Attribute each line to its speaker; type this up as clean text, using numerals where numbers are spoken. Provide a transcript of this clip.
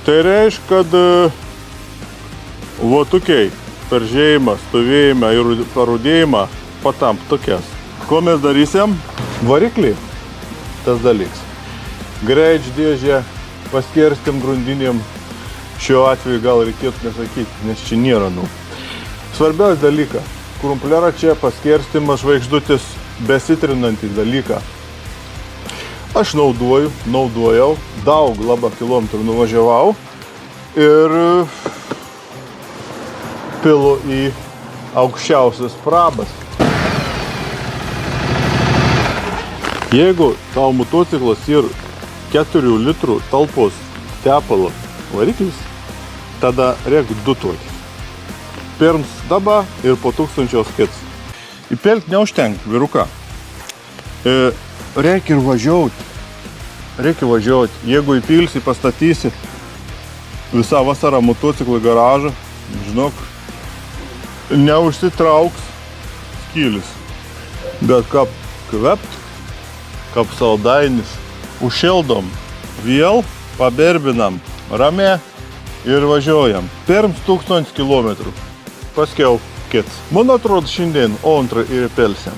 Speaker 1: Tai reiškia, kad votukiai per žėjimą, stovėjimą ir parudėjimą patamp tokias. Ko mes darysim? Variklį tas dalyks. Greičdėžę paskirstėm grundinėm. Šiuo atveju gal reikėtų nesakyti, nes čia nėra. Svarbiausia dalyka. Krumplera čia paskirstimas žvaigždutės besitrinantį dalyką. Aš naudojau, daug labą kilometrų nuvažiavau ir pilu į aukščiausias prabas. Jeigu tau motociklas yra 4 litrų talpos tepalo variklis, tada reikia dutuoti. Pirms daba ir po 1000 skits. Įpelti neužtenka viruką. Reikia ir važiuoti. Jeigu įpilsi, pastatysi visą vasarą motociklą garažą, žinok, neužsitrauks skylis. Bet kaip kvept, kaip saldainis, užšildom, vėl paberbinam ramiai ir važiuojam. Pirms 1000 kilometrų. Paskiau kits. Man atrodo, šiandien antrą ir įpelsim.